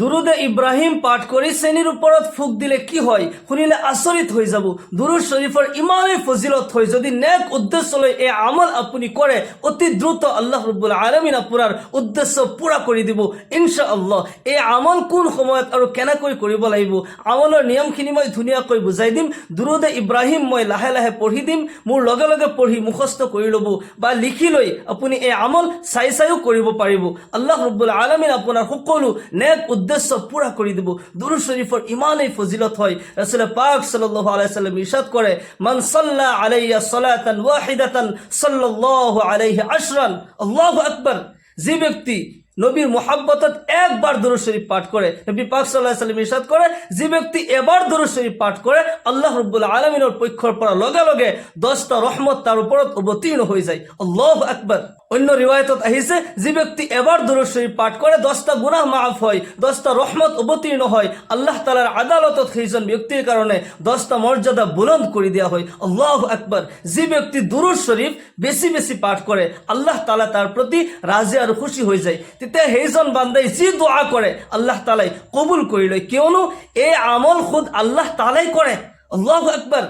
দুৰুদে ইব্ৰাহিম পাঠ কৰি শ্ৰেণীৰ ওপৰত ফুক দিলে কি হয় শুনিলে আচৰিত হৈ যাব। দুৰুদ শৰীফৰ ইমানেই ফজিলত হয়, যদি নেক উদ্দেশ্যলৈ এই আমল আপুনি কৰে অতি দ্ৰুত আল্লাহ ৰব্বুল আলামিন আপোনাৰ উদ্দেশ্য পূৰা কৰি দিব ইনশাআল্লাহ। এই আমল কোন সময়ত আৰু কেনেকৈ কৰিব লাগিব, আমলৰ নিয়মখিনি মই ধুনীয়াকৈ বুজাই দিম। দুৰুদে ইব্ৰাহিম মই লাহে লাহে পঢ়ি দিম, মোৰ লগে লগে পঢ়ি মুখস্থ কৰি ল'ব বা লিখি লৈ আপুনি এই আমল চাইও কৰিব পাৰিব। আল্লাহ ৰব্বুল আলামিন আপোনাৰ সকলো নেক উদ্দেশ্য পূৰা কৰি দিব। দুৰুদ শৰীফৰ ইমানেই ফজিলত হয়, ৰাসূল পাক সাল্লাল্লাহু আলাইহি ওয়াসাল্লাম ইৰশাদ কৰে, মান সাল্লা আলাইয়া সালাতান ওয়াহিদাতান সাল্লাল্লাহু আলাইহি আশরান। আল্লাহু আকবার। যে ব্যক্তি নবীর মোহাব্বতত একবার দুরূদ শরীফ পাঠ করে, নবী পাক সাল্লাল্লাহু আলাইহি ওয়াসাল্লাম ইরশাদ করে, যে ব্যক্তি এবার দুরূদ শরীফ পাঠ করে আল্লাহ রাব্বুল আলামিনের পক্ষৰ পৰা লগে লগে 10টা ৰহমত তাৰ উপৰত অবতীর্ণ হৈ যায়। আল্লাহু আকবার। অন্য রিওয়ায়াতত আহিছে, যে ব্যক্তি এবার দুরূদ শরীফ পাঠ করে 10টা গুনাহ মাফ হয়, 10টা রহমত অবতীর্ণ হয়, আল্লাহ তাআলার আদালতত সেইজন ব্যক্তির কারণে 10টা মর্যাদা বুলন্দ করে দেওয়া হয়। আল্লাহু আকবার। যে ব্যক্তি দুরূদ শরীফ বেশি বেশি পাঠ করে আল্লাহ তাআলা তার প্রতি রাজি আর খুশি হয়ে যায়। তেতিয়া সেইজন বান্দাই যি দোয়া করে আল্লাহ তাআলাই কবুল করে লয়, কিয়নো এই আমল খুদ আল্লাহ তাআলাই করে। আল্লাহু আকবার।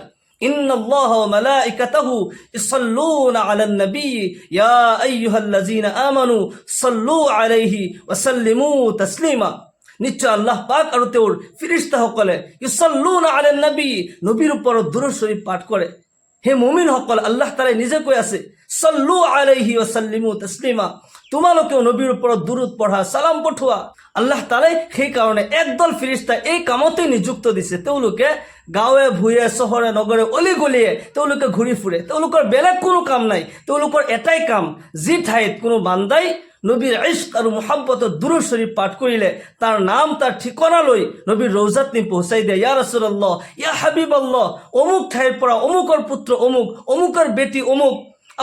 ইন্নাল্লাহা ওয়া মালাইকাতাহু ইসাল্লুনা আলান নবী ইয়া আইয়ুহাল্লাযীনা আমানু সাল্লু আলাইহি ওয়া সাল্লিমু তাসলিমা। নিশ্চয় আল্লাহ পাক আৰু তেওঁৰ ফেৰেশতাসকলে ইসাল্লুনা আলান নবী, নবীর উপর দুরূদ শরীফ পাঠ করে। হে মুমিন সকল, আল্লাহ তাআলা নিজে কৈ আছে, সাল্লু আলাইহি ওয়া সাল্লিমু তাসলিমা, তোমালোকেও নবীর উপর দুরূদ পঢ়া, সালাম পঠোৱা। আল্লাহ তাআলাই সেই কাৰণে একদল ফেৰেশতা এই কামতে নিযুক্ত দিছে। তেওঁলোকে গাঁৱে ভূঞে চহৰে নগৰে অলি গলিয়ে তেওঁলোকে ঘূৰি ফুৰে, তেওঁলোকৰ বেলেগ কোনো কাম নাই। তেওঁলোকৰ এটাই কাম, যি ঠাইত কোনো বান্দাই নবীর ইশক আর মুহাব্বতত দুরূদ শরীফ পাঠ করিলে তার নাম তার ঠিকানা লই নবীর রওজাত নি পৌঁছাই দেয়। ইয়া রাসূলুল্লাহ, ইয়া হাবিবাল্লাহ, অমুক ঠাইৰ পৰা অমুকৰ পুত্ৰ অমুক, অমুকৰ বেটি অমুক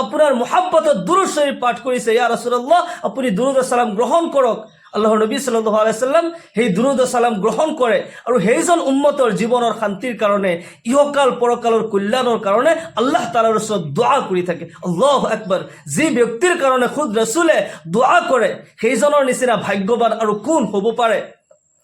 আপনার মুহাব্বতত দুরূদ শরীফ পাঠ করিছে, ইয়া রাসূলুল্লাহ আপনি দুরূদ ও সালাম গ্রহণ করক। আল্লাহর নবী সাল্লাল্লাহু আলাইহি সাল্লাম সেই দুরূদ ও সালাম গ্রহণ করে আৰু সেইজন উম্মতৰ জীৱনৰ শান্তিৰ কাৰণে, ইহকাল পৰকালৰ কল্যাণৰ কাৰণে আল্লাহ তাআলাৰ ওচৰত দোয়া কৰি থাকে। আল্লাহু আকবাৰ। যে ব্যক্তিৰ কাৰণে খুদ ৰাসূলে দোয়া কৰে সেইজনৰ নিচিনা ভাগ্যৱান আৰু কোন হ'ব পাৰে।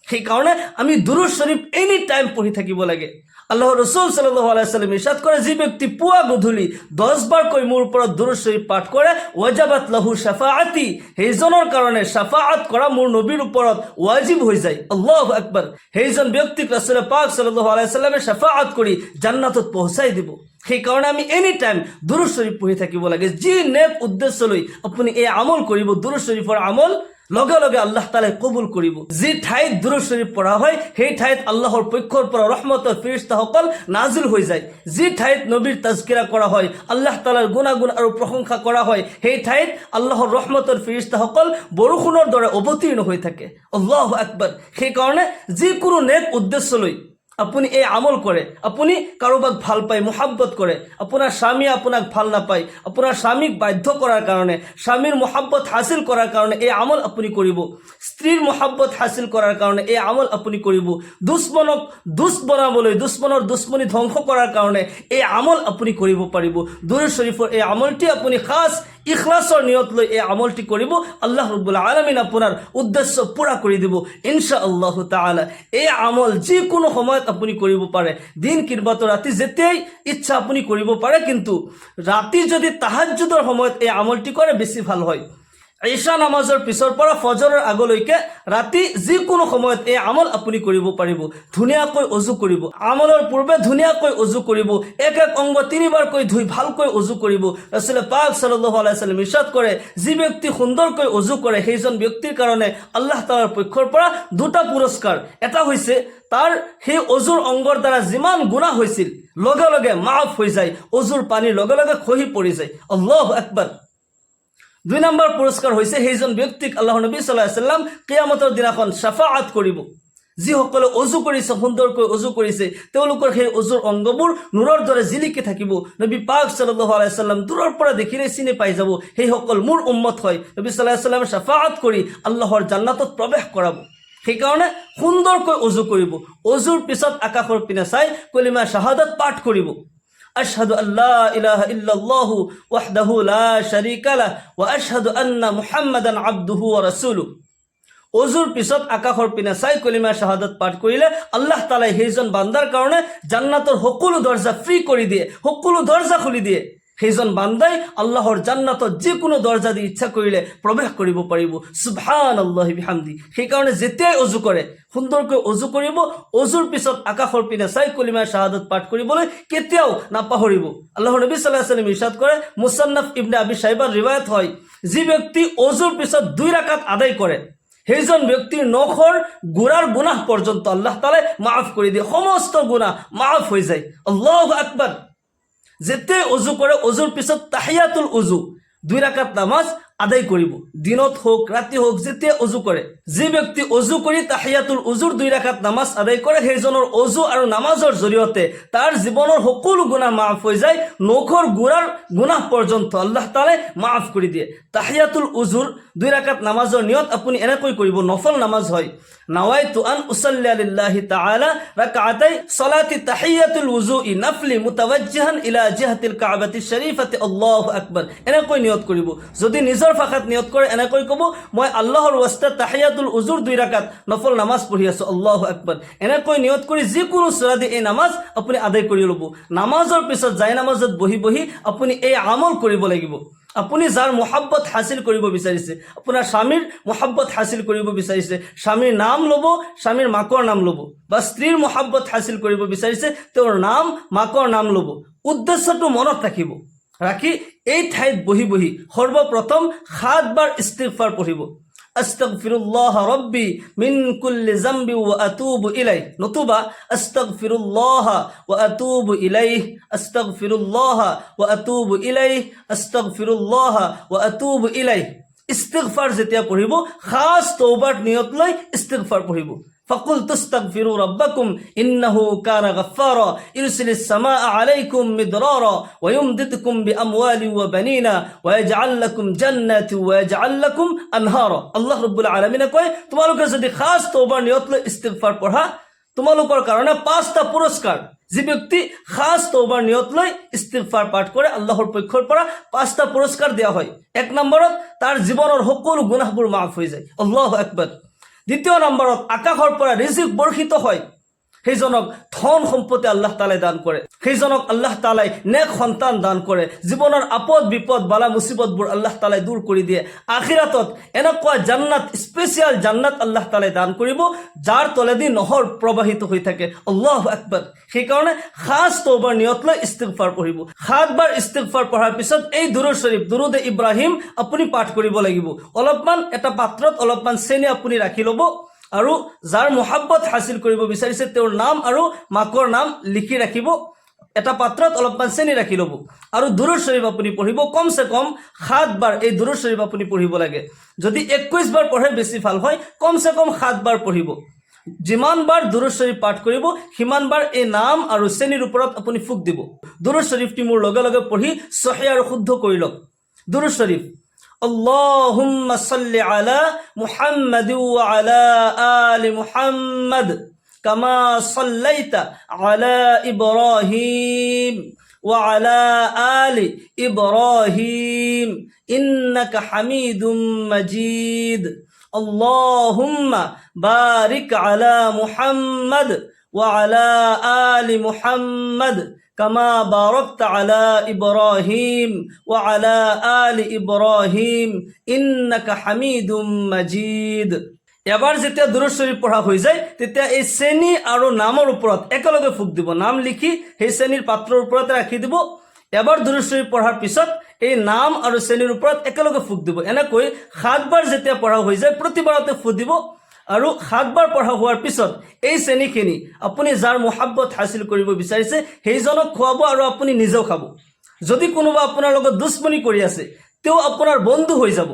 সেই কাৰণে আমি দুরূদ শরীফ এনি টাইম পঢ়ি থাকিব লাগে। আল্লাহ রসুল সাল্লাল্লাহু আলাইহি ওয়াসাল্লাম ইরশাদ করে, যে ব্যক্তি পুয়া গধূলি 10 বার কৈ মোৰ ওপৰত দুৰূদ শৰীফ পাঠ কৰে ওয়াজাবাত লাহু শাফাআতি, সেইজনৰ কাৰণে শাফাআত কৰা মোৰ নবীৰ ওপৰত ওয়াজিব হৈ যায়। আল্লাহু আকবাৰ। সেইজন ব্যক্তিক ৰাসূল পাক সাল্লাল্লাহু আলাইহি ওয়াসাল্লামে শাফাআত কৰি জান্নাতত পৌঁছাই দিব। সেই কাৰণে আমি এনি টাইম দুরূদ শরীফ পঢ়ি থাকিব লাগে। যি নেক উদ্দেশ্য লৈ আপুনি এই আমল কৰিব, দুৰূদ শৰীফৰ আমল লগে লগে আল্লাহ তাআলাই কবুল কৰিব। যি ঠাইত দুৰূদ শৰীফ পঢ়া হয় সেই ঠাইত আল্লাহৰ পক্ষৰ পৰা ৰহমতৰ ফেৰেশতাসকল নাজিল হৈ যায়। যি ঠাইত নবীৰ তাজকিৰা কৰা হয়, আল্লাহ তাআলাৰ গুণাগুণ আৰু প্ৰশংসা কৰা হয়, সেই ঠাইত আল্লাহৰ ৰহমতৰ ফেৰেশতাসকল বৰষুণৰ দৰে অৱতীৰ্ণ হৈ থাকে। আল্লাহু আকবাৰ। সেই কাৰণে যিকোনো নেক উদ্দেশ্য লৈ আপুনি এই আমল কৰে, আপুনি কাৰোবাক ভাল পায়, মুহাব্বত কৰে, আপোনাৰ স্বামী আপোনাক ভাল নাপায়, আপোনাৰ স্বামীক বাধ্য কৰাৰ কাৰণে, স্বামীৰ মুহাব্বত হাসিল কৰাৰ কাৰণে এই আমল আপুনি কৰিব, স্ত্ৰীৰ মুহাব্বত হাসিল কৰাৰ কাৰণে এই আমল আপুনি কৰিব, দুশ্মনক দুষ্ট বনাবলৈ, দুশ্মনৰ দুশ্মনী ধ্বংস কৰাৰ কাৰণে এই আমল আপুনি কৰিব পাৰিব। দুৰূদ শৰীফৰ এই আমলটি আপুনি খাস ইখলাসৰ নিয়ত লৈ এই আমলটি কৰিব, আল্লাহ ৰাব্বুল আলামিন আপোনাৰ উদ্দেশ্য পূৰা কৰি দিব ইনশাআল্লাহ তাআলা। এই আমল যিকোনো সময়ত আপুনি কৰিব পাৰে, দিন কিৰবাতো ৰাতি যেতিয়াই ইচ্ছা আপুনি কৰিব পাৰে, কিন্তু ৰাতি যদি তাহাজ্জুদৰ সময়ত এই আমলটি কৰে বেছি ভাল হয়। ঈশা নামাজৰ পিছৰ পৰা ফজৰৰ আগলৈকে ৰাতি যিকোনো সময়ত এই আমল আপুনি কৰিব পাৰিব। ধুনীয়াকৈ অজু কৰিব, আমলৰ পূৰ্বে ধুনীয়াকৈ অজু কৰিব, এক এক অংগ 3 বাৰকৈ ধুই ভালকৈ অজু কৰিব। ৰাসূল পাক সাল্লাল্লাহু আলাইহি ওয়াসাল্লাম ইৰশাদ কৰে, যি ব্যক্তি সুন্দৰকৈ অজু কৰে সেইজন ব্যক্তিৰ কাৰণে আল্লাহ তাআলাৰ পক্ষৰ পৰা 2টা পুৰস্কাৰ। এটা হৈছে তাৰ সেই অজুৰ অংগৰ দ্বাৰা যিমান গুনাহ হৈছিল লগে লগে মাফ হৈ যায়, অজুৰ পানীৰ লগে লগে খহি পৰি যায়। আল্লাহু আকবাৰ। 2 নম্বৰ পুৰস্কাৰ হৈছে সেইজন ব্যক্তিক আল্লাহৰ নবী সাল্লাল্লাহু আলাইহি ওয়াসাল্লাম কিয়ামতৰ দিনাখন শাফাআত কৰিব। যিসকলে অজু কৰিছে, সুন্দৰকৈ অজু কৰিছে, তেওঁলোকৰ সেই অজুৰ অংগবোৰ নূৰৰ দৰে জিলিকি থাকিব। নবী পাক সাল্লাল্লাহু আলাইহি ওয়াসাল্লাম দূৰৰ পৰা দেখিলে চিনি পাই যাব, সেইসকল মোৰ উম্মত হয়। নবী সাল্লাল্লাহু আলাইহি ওয়াসাল্লামে শাফাআত কৰি আল্লাহৰ জান্নাতত প্ৰৱেশ কৰাব। সেইকাৰণে সুন্দৰকৈ অজু কৰিব। অজুৰ পিছত আকাশৰ পিনে চাই কলিমা শাহাদাত পাঠ কৰিব। أشهد أن لا إله إلا الله وحده لا شريك له وأشهد أن محمدا عبده ورسوله। অজুৰ পিছত আকাশৰ পিনে চাই কলিমা শাহাদাত পাঠ কৰিলে আল্লাহ তাআলাই সেইজন বান্দাৰ কাৰণে জান্নাতৰ সকলো দৰজা ফ্ৰী কৰি দিয়ে, সকলো দৰজা খুলি দিয়ে। সেইজন বান্দাই আল্লাহৰ জান্নাতত যিকোনো দৰজা দি ইচ্ছা কৰিলে প্ৰৱেশ কৰিব পাৰিব। সুবহানাল্লাহি বিহামদি। সেইকাৰণে যেতিয়াই অজু কৰে সুন্দৰকৈ অজু কৰিব, অজুৰ পিছত আকাশৰ পিনে চাই কলিমা শাহাদাত পাঠ কৰিবলৈ কেতিয়াও নাপাহৰিব। আল্লাহৰ নবী সাল্লাল্লাহু আলাইহি ওয়াসাল্লাম ইৰশাদ কৰে, মুছান্নাফ ইবনে আবি শাইবাৰ ৰিৱায়াত হয়, যি ব্যক্তি অজুৰ পিছত 2 ৰাকাত আদায় কৰে সেইজন ব্যক্তিৰ নখৰ গোড়াৰ গুনাহ পৰ্যন্ত আল্লাহ তাআলাই মাফ কৰি দিয়ে, সমস্ত গুনাহ মাফ হৈ যায়। আল্লাহু আকবাৰ। যেতে অজু কৰে অজুৰ পিছত তাহিয়াতুল উজু 2 ৰাকাত নামাজ আদায় কৰিব, দিনত হোক ৰাতি হোক যেতে অজু কৰে। যি ব্যক্তি অজু কৰি তাহিয়াতুল উজুৰ 2 ৰাকাত নামাজ আদায় কৰে সেইজনৰ অজু আৰু নামাজৰ জৰিয়তে তাৰ জীৱনৰ সকলো গুনাহ মাফ হৈ যায়, নখৰ গোড়াৰ গুনাহ পৰ্যন্ত আল্লাহ তাআলাই মাফ কৰি দিয়ে। তাহিয়াতুল উজুৰ 2 ৰাকাত নামাজৰ নিয়ত আপুনি এনেকৈ কৰিব, নফল নামাজ হয়, নাওয়াইতু আন উসাল্লি লিল্লাহি তাআলা রাকাতাই সালাতি তাহিয়াতুল উজুই নাফলি মুতাওয়াজ্জিহান ইলা জিহাতিল কাবাতি শরীফাতি আল্লাহু আকবার। এনেকৈ নিয়ত কৰিব। যদি নিজৰ ভাষাত নিয়ত কৰে এনেকৈ ক'ব, মই আল্লাহৰ ওয়াস্তে তাহিয়াতুল উজুৰ 2 ৰাকাত নফল নামাজ পঢ়ি আছো, আল্লাহু আকবাৰ। এনেকৈ নিয়ত কৰি যিকোনো সূৰা দি এই নামাজ আপুনি আদায় কৰি ল'ব। নামাজৰ পিছত যায় নামাজত বহি বহি আপুনি এই আমল কৰিব লাগিব। আপুনি যাৰ মহব্বত হাসিল কৰিব বিচাৰিছে, আপোনাৰ স্বামীৰ মহব্বত হাসিল কৰিব বিচাৰিছে, স্বামীৰ নাম ল'ব, স্বামীৰ মাকৰ নাম ল'ব, বা স্ত্ৰীৰ মহব্বত হাসিল কৰিব বিচাৰিছে, তেওঁৰ নাম মাকৰ নাম ল'ব। উদ্দেশ্যটো মনত ৰাখিব, ৰাখি এই ঠাইত বহি বহি সৰ্বপ্ৰথম 7 বাৰ ইস্তিগফাৰ পঢ়িব। আস্তাগফিরুল্লাহ রব্বি মিন কুল্লি যামবি ওয়া আতুবু ইলাইহি, নতুবা আস্তাগফিরুল্লাহ ওয়া আতুবু ইলাইহি, আস্তাগফিরুল্লাহ ওয়া আতুবু ইলাইহি, আস্তাগফিরুল্লাহ ওয়া আতুবু ইলাইহি। ইস্তিগফার যেতিয়া পঢ়িব খাস তওবার নিয়ত লৈ ইস্তিগফার পঢ়িব। فقلت استغفروا ربكم إنه كان غفارا يرسل السماء عليكم مدرارا ويمددكم بأموال وبنين ويجعل لكم جنات ويجعل لكم أنهارا। আল্লাহ রাব্বুল আলামিনে কয়, তোমালোকে যদি খাস তওবার নিয়ত লৈ ইস্তিগফার পঢ়া তোমালোকৰ কাৰণে 5টা পুৰস্কাৰ। যি ব্যক্তি খাস তওবাৰ নিয়ত লৈ ইস্তিগফাৰ পাঠ কৰে আল্লাহৰ পক্ষৰ পৰা 5টা পুৰস্কাৰ দিয়া হয়। 1 নম্বৰত তাৰ জীৱনৰ সকলো গুনাহবোৰ মাফ হৈ যায়, আল্লাহু আকবাৰ। 2 নম্বৰত আকাশৰ পৰা ৰিজিক বৰ্ষিত হয়, সেইজনক ধন সম্পত্তি আল্লাহ তাআলাই দান কৰে, সেইজনক আল্লাহ তাআলাই নেক সন্তান দান কৰে, জীৱনৰ আপদ বিপদ বালা মুসিবতবোৰ আল্লাহ তাআলাই দূৰ কৰি দিয়ে। আখিৰাতত এনেকুৱা জান্নাত, স্পেচিয়েল জান্নাত আল্লাহ তাআলাই দান কৰিব যাৰ তলেদি নহৰ প্ৰবাহিত হৈ থাকে, আল্লাহু আকবাৰ। সেইকাৰণে খাস তওবাৰ নিয়ত লৈ ইস্তিগফাৰ পঢ়িব। 7 বাৰ ইস্তিগফাৰ পঢ়াৰ পিছত এই দুৰুদ শৰীফ, দুৰুদ ইব্ৰাহিম আপুনি পাঠ কৰিব লাগিব। অলপমান এটা পাত্ৰত অলপমান চেনি আপুনি ৰাখি ল'ব আৰু যাৰ মহব্বত হাসিল কৰিব বিচাৰিছে তেওঁৰ নাম আৰু মাকৰ নাম লিখি ৰাখিব। এটা পাত্ৰত অলপমান চেনি ৰাখি ল'ব আৰু দুৰুদ শৰীফ আপুনি পঢ়িব। কমসে কম 7 বাৰ এই দুৰুদ শৰীফ আপুনি পঢ়িব লাগে। যদি 21 বাৰ পঢ়ে বেছি ভাল হয়, কমসে কম 7 বাৰ পঢ়িব। যিমান বাৰ দুৰুদ শৰীফ পাঠ কৰিব সিমান বাৰ এই নাম আৰু চেনিৰ ওপৰত আপুনি ফুক দিব। দুৰুদ শৰীফটি মোৰ লগে লগে পঢ়ি সহিহ আৰু শুদ্ধ কৰি লওক। দুৰুদ শৰীফ। اللهم صل على محمد وعلى آل محمد كما صليت على إبراهيم وعلى آل إبراهيم إنك حميد مجيد اللهم بارك على محمد وعلى آل محمد كما باركت على إبراهيم وعلى آل إبراهيم إنك حميد مجيد। এবাৰ যেতিয়া দুৰুদ শৰীফ পঢ়া হৈ যায় তেতিয়া এই চেনি আৰু নামৰ ওপৰত একেলগে ফুক দিব। নাম লিখি সেই চেনিৰ পাত্ৰৰ ওপৰতে ৰাখি দিব। এবাৰ দুৰুদ শৰীফ পঢ়াৰ পিছত এই নাম আৰু চেনিৰ ওপৰত একেলগে ফুক দিব। এনেকৈ 7 বাৰ যেতিয়া পঢ়া হৈ যায় প্ৰতিবাৰতে ফুক দিব আৰু 7 বাৰ পঢ়া হোৱাৰ পিছত এই চেনিখিনি আপুনি যাৰ মহব্বত হাসিল কৰিব বিচাৰিছে সেইজনক খুৱাব আৰু আপুনি নিজেও খাব। যদি কোনোবা আপোনাৰ লগত দুশ্মনী কৰি আছে তেওঁ আপোনাৰ বন্ধু হৈ যাব।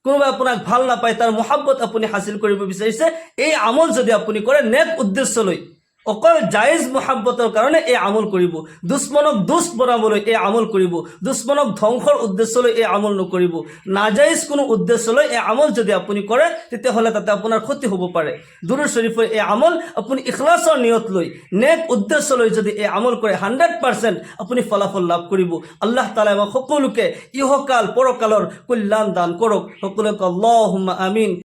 কোনোবা আপোনাক ভাল নাপায়, তাৰ মহব্বত আপুনি হাসিল কৰিব বিচাৰিছে, এই আমল যদি আপুনি কৰে নেক উদ্দেশ্য লৈ, অকল জায়েজ মহব্বতৰ কাৰণে এই আমল কৰিব। দুশ্মনক দুষ্ট বনাবলৈ এই আমল কৰিব, দুশ্মনক ধ্বংসৰ উদ্দেশ্য লৈ এই আমল নকৰিব। নাজায়েজ কোনো উদ্দেশ্য লৈ এই আমল যদি আপুনি কৰে তেতিয়াহ'লে তাতে আপোনাৰ ক্ষতি হ'ব পাৰে। দুৰুদ শৰীফৰ এই আমল আপুনি ইখলাছৰ নিয়ত লৈ নেক উদ্দেশ্য লৈ যদি এই আমল কৰে 100% আপুনি ফলাফল লাভ কৰিব। আল্লাহ তাআলা আমাক সকলোকে ইহকাল পৰকালৰ কল্যাণ দান কৰক। সকলোকে আল্লাহুম্মা আমিন।